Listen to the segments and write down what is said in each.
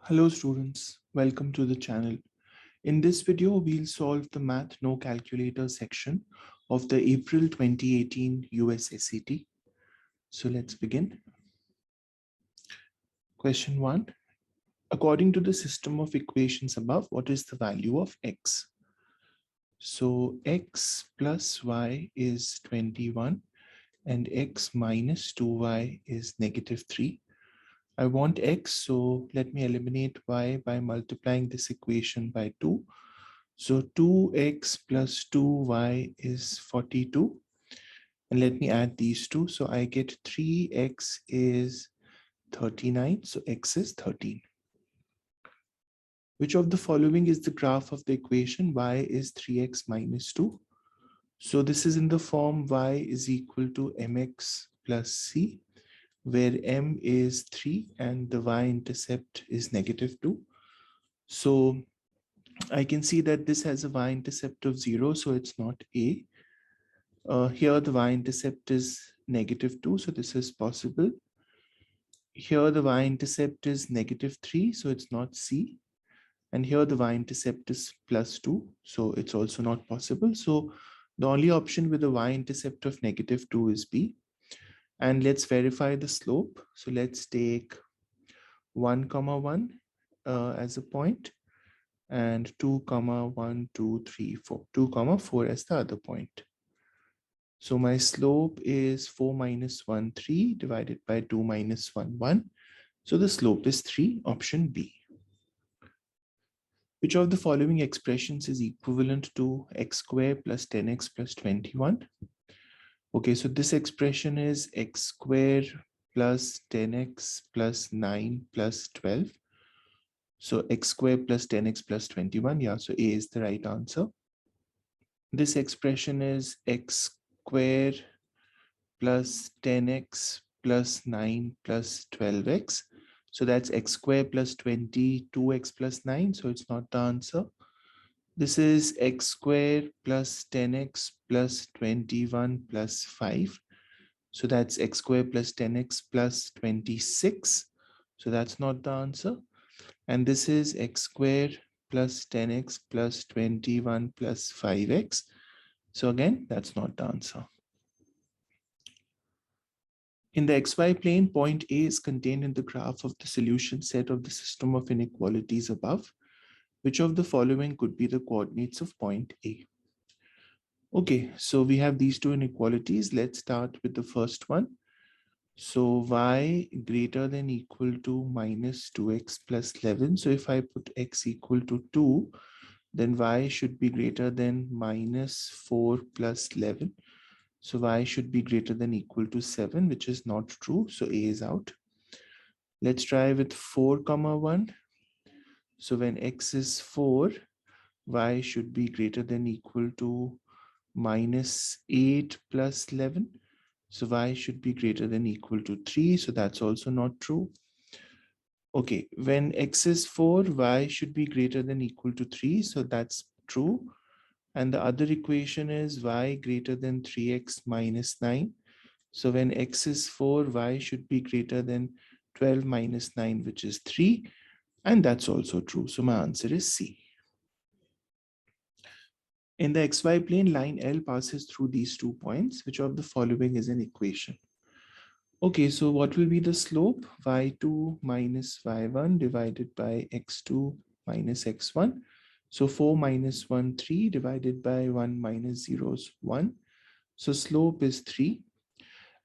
Hello students, welcome to the channel. In this video, we'll solve the Math No Calculator section of the April 2018 US SAT. So let's begin. Question 1. According to the system of equations above, what is the value of x? So x plus y is 21 and x minus 2y is negative 3. I want x, so let me eliminate y by multiplying this equation by 2. So 2x plus 2y is 42. And let me add these two. So I get 3x is 39. So x is 13. Which of the following is the graph of the equation y is 3x minus 2? So this is in the form y is equal to mx plus c, where m is 3 and the y-intercept is negative 2. So I can see that this has a y-intercept of 0, so it's not a. Here the y-intercept is negative 2, so this is possible. Here the y-intercept is negative 3, so it's not c. And here the y-intercept is plus 2, so it's also not possible. So the only option with a y-intercept of negative 2 is b. And let's verify the slope. So let's take 1, 1 as a point, and 2, 1, 2, 3, 4. 2, 4 as the other point. So my slope is 4 minus 1, 3 divided by 2 minus 1, 1. So the slope is 3, option B. Which of the following expressions is equivalent to x squared plus 10x plus 21? Okay, so this expression is x squared plus 10x plus 9 plus 12. So x squared plus 10x plus 21. Yeah, so A is the right answer. This expression is x squared plus 10x plus 9 plus 12x. So that's x squared plus 22x plus 9. So it's not the answer. This is x squared plus 10x plus 21 plus 5. So that's x squared plus 10x plus 26. So that's not the answer. And this is x squared plus 10x plus 21 plus 5x. So again, that's not the answer. In the xy plane, point A is contained in the graph of the solution set of the system of inequalities above. Which of the following could be the coordinates of point A? Okay, so we have these two inequalities. Let's start with the first one. So y greater than equal to minus 2x plus 11. So if I put x equal to 2, then y should be greater than minus 4 plus 11. So y should be greater than equal to 7, which is not true. So A is out. Let's try with 4, 1. So when x is 4, y should be greater than equal to minus 8 plus 11. So y should be greater than equal to 3. So that's also not true. Okay, when x is 4, y should be greater than equal to 3. So that's true. And the other equation is y greater than 3x minus 9. So when x is 4, y should be greater than 12 minus 9, which is 3. And that's also true. So my answer is C. In the xy plane, line L passes through these 2 points. Which of the following is an equation? Okay, so what will be the slope? y2 minus y1 divided by x2 minus x1. So 4 minus 1, 3 divided by 1 minus 0 is 1. So slope is 3.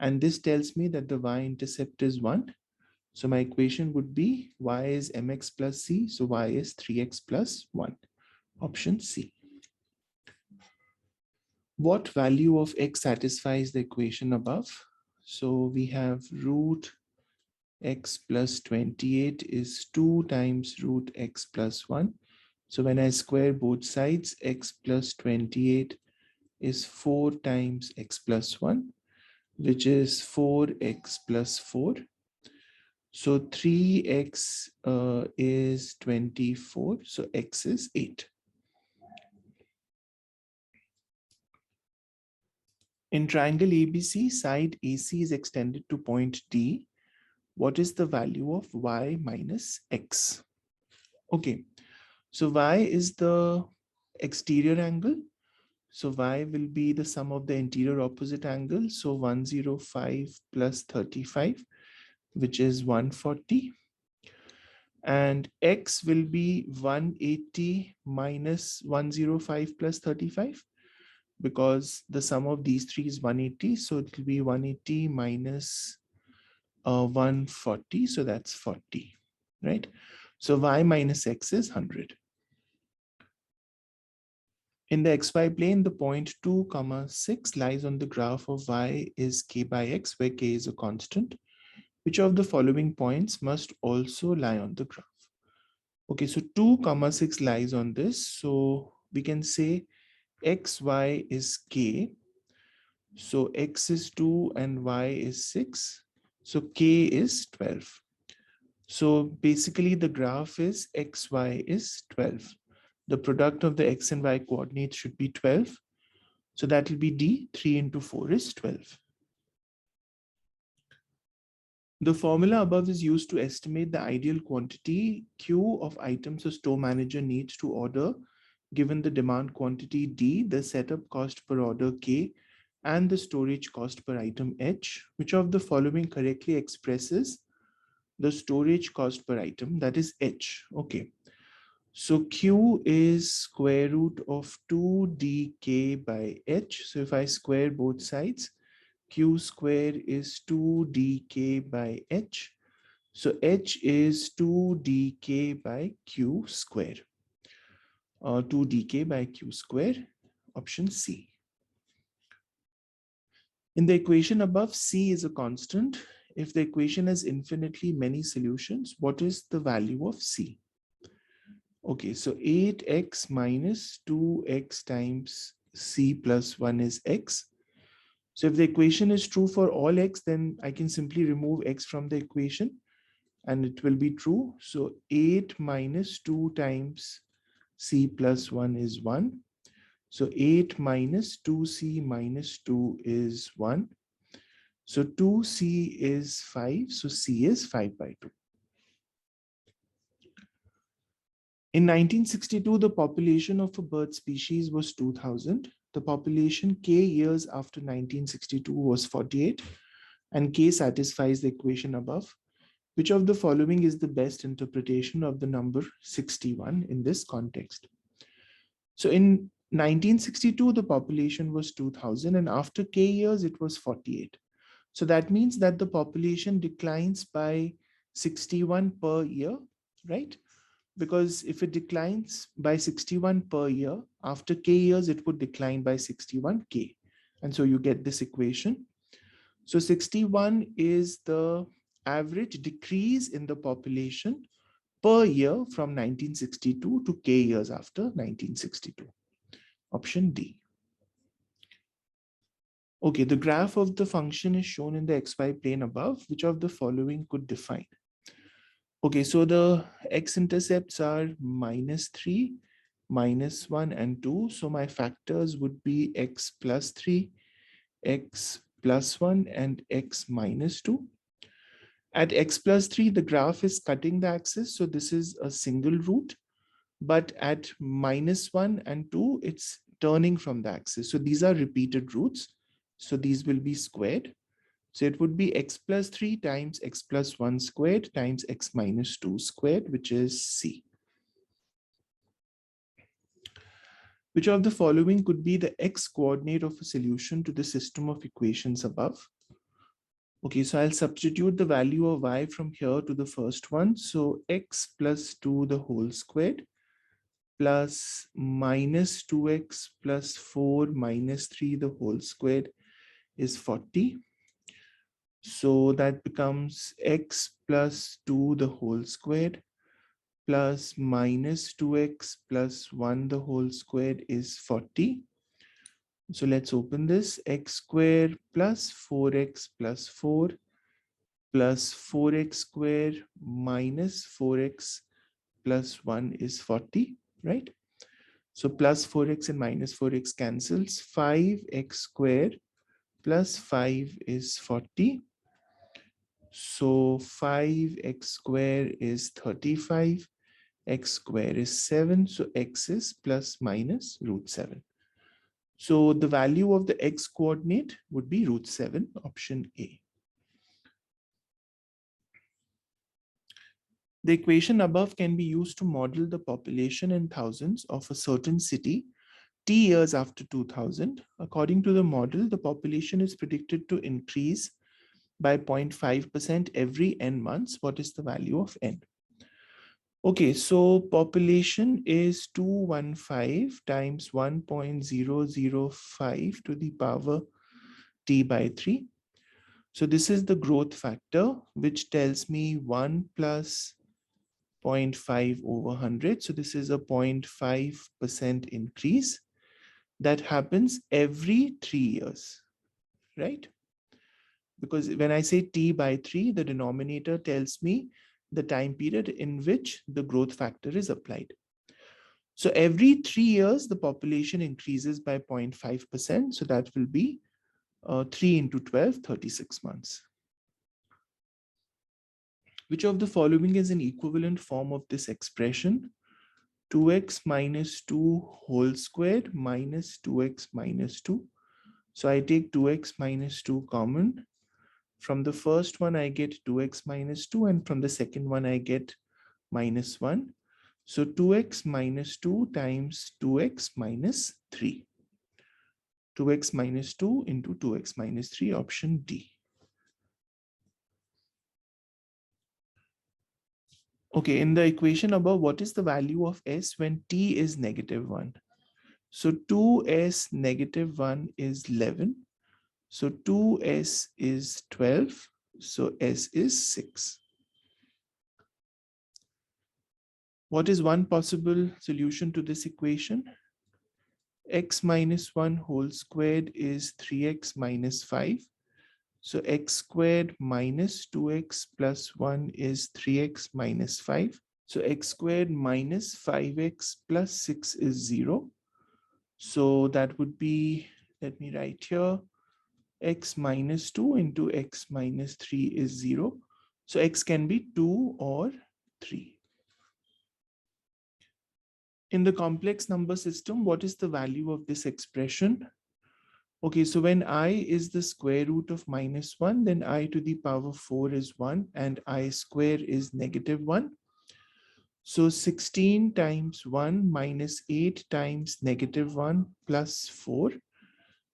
And this tells me that the y-intercept is 1. So my equation would be y is mx plus c. So y is 3x plus 1. Option C. What value of x satisfies the equation above? So we have root x plus 28 is 2 times root x plus 1. So when I square both sides, x plus 28 is 4 times x plus 1, which is 4x plus 4. So 3x is 24. So x is 8. In triangle ABC, side AC is extended to point D. What is the value of y minus x? Okay, so y is the exterior angle. So y will be the sum of the interior opposite angle. So 105 plus 35, which is 140. And x will be 180 minus 105 plus 35, because the sum of these three is 180. So it will be 180 minus 140. So that's 40, right? So y minus x is 100. In the xy plane, the point 2, 6 lies on the graph of y is k by x, where k is a constant. Which of the following points must also lie on the graph? Okay, so 2, 6 lies on this. So we can say xy is k. So x is 2 and y is 6. So k is 12. So basically the graph is xy is 12. The product of the x and y coordinates should be 12. So that will be D. 3 into 4 is 12. The formula above is used to estimate the ideal quantity Q of items a store manager needs to order, given the demand quantity D, the setup cost per order K, and the storage cost per item H. Which of the following correctly expresses the storage cost per item, that is H? Okay. So Q is square root of 2dk by H. So if I square both sides, Q square is 2dk by H. So H is 2dk by Q square. 2dk by Q square, option C. In the equation above, C is a constant. If the equation has infinitely many solutions, what is the value of C? Okay, so 8x minus 2x times C plus 1 is x. So if the equation is true for all x, then I can simply remove x from the equation and it will be true. So 8 minus 2 times C plus 1 is 1. So 8 minus 2C minus 2 is 1. So 2C is 5. So C is 5 by 2. In 1962, the population of a bird species was 2000. The population K years after 1962 was 48, and K satisfies the equation above. Which of the following is the best interpretation of the number 61 in this context? So in 1962, the population was 2000, and after K years, it was 48. So that means that the population declines by 61 per year, right? Because if it declines by 61 per year, after K years, it would decline by 61K. And so you get this equation. So 61 is the average decrease in the population per year from 1962 to K years after 1962. Option D. Okay, the graph of the function is shown in the xy plane above. Which of the following could define? Okay, so the x-intercepts are -3, -1, and 2. So my factors would be x plus 3, x plus 1, and x minus 2. At x plus 3, the graph is cutting the axis. So this is a single root. But at -1 and 2, it's turning from the axis. So these are repeated roots. So these will be squared. So it would be x plus 3 times x plus 1 squared times x minus 2 squared, which is C. Which of the following could be the x coordinate of a solution to the system of equations above? Okay, so I'll substitute the value of y from here to the first one. So x plus 2 the whole squared plus minus 2x plus 4 minus 3 the whole squared is 40. So that becomes x plus 2 the whole squared plus minus 2x plus 1 the whole squared is 40. So let's open this. X squared plus 4x plus 4 plus 4x squared minus 4x plus 1 is 40, right? So plus 4x and minus 4x cancels. 5x squared plus 5 is 40. So 5x squared is 35 X square is 7. So x is plus minus root 7. So the value of the x coordinate would be root 7, option A. The equation above can be used to model the population in thousands of a certain city T years after 2000. According to the model, the population is predicted to increase by 0.5% every n months. What is the value of n? Okay, so population is 215 times 1.005 to the power t by 3. So this is the growth factor, which tells me 1 plus 0.5 over 100. So this is a 0.5% increase that happens every 3 years, right? Because when I say t by 3, the denominator tells me the time period in which the growth factor is applied. So every 3 years, the population increases by 0.5%. So that will be 3 into 12, 36 months. Which of the following is an equivalent form of this expression? 2x minus 2 whole squared minus 2x minus 2. So I take 2x minus 2 common. From the first one, I get 2x minus 2, and from the second one, I get minus 1. So 2x minus 2 times 2x minus 3. 2x minus 2 into 2x minus 3, option D. Okay, in the equation above, what is the value of s when t is negative 1? So 2s negative 1 is 11. So 2s is 12. So s is 6. What is one possible solution to this equation? X minus 1 whole squared is 3x minus 5. So x squared minus 2x plus 1 is 3x minus 5. So x squared minus 5x plus 6 is 0. So that would be, let me write here, x minus 2 into x minus 3 is 0. So x can be 2 or 3. In the complex number system, what is the value of this expression? Okay, so when I is the square root of minus 1, then I to the power 4 is 1 and I square is negative 1. So 16 times 1 minus 8 times negative 1 plus 4.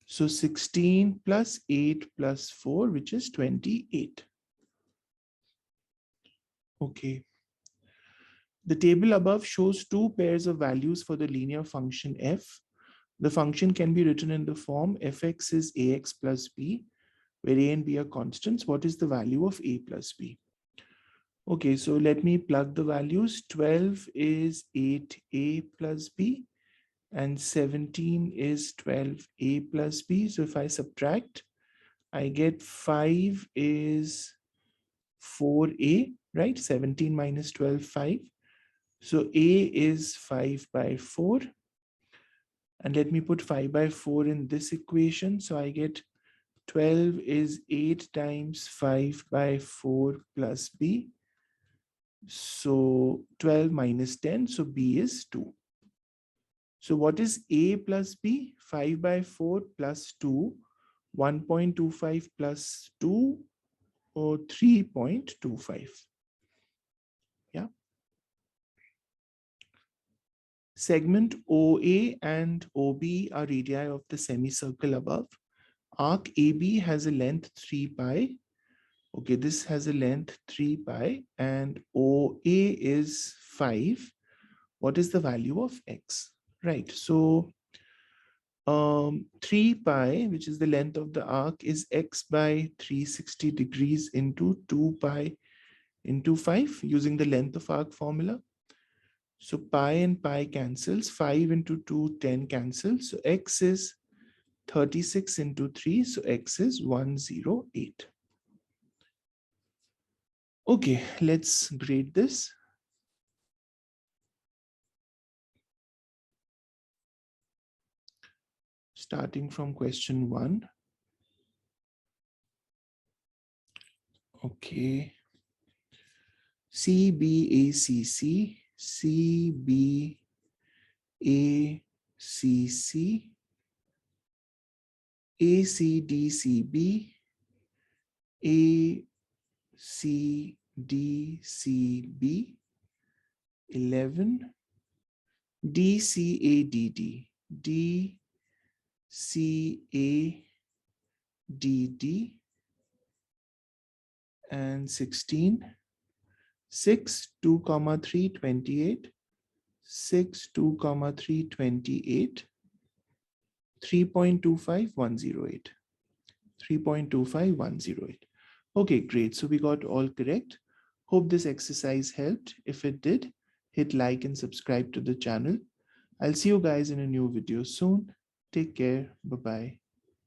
So 16 plus 8 plus 4, which is 28. Okay. The table above shows two pairs of values for the linear function f. The function can be written in the form fx is ax plus b, where a and b are constants. What is the value of a plus b? Okay, so let me plug the values. 12 is 8a plus b and 17 is 12a plus b. So if I subtract, I get 5 is 4a, right? 17 minus 12, 5. So a is 5 by 4. And let me put 5 by 4 in this equation. So I get 12 is 8 times 5 by 4 plus b. So 12 minus 10. So b is 2. So what is a plus b? 5 by 4 plus 2. 1.25 plus 2 or 3.25. Yeah. Segment OA and OB are radii of the semicircle above. Arc AB has a length 3 pi. Okay, this has a length 3 pi and OA is 5. What is the value of x? Right, so 3 pi, which is the length of the arc, is x by 360 degrees into 2 pi into 5 using the length of arc formula. So pi and pi cancels. 5 into 2, 10 cancels. So x is 36 into 3. So x is 108. Okay, let's grade this. Starting from question 1. Okay. CBACC CB, ACC, ACDCB, ACDCB, 11, DCADD, DCADD, and 16, 6, 2, 3, 28, 6, 2, 3, 28, 3.25108, 3.25108. Okay, great. So we got all correct. Hope this exercise helped. If it did, hit like and subscribe to the channel. I'll see you guys in a new video soon. Take care. Bye-bye.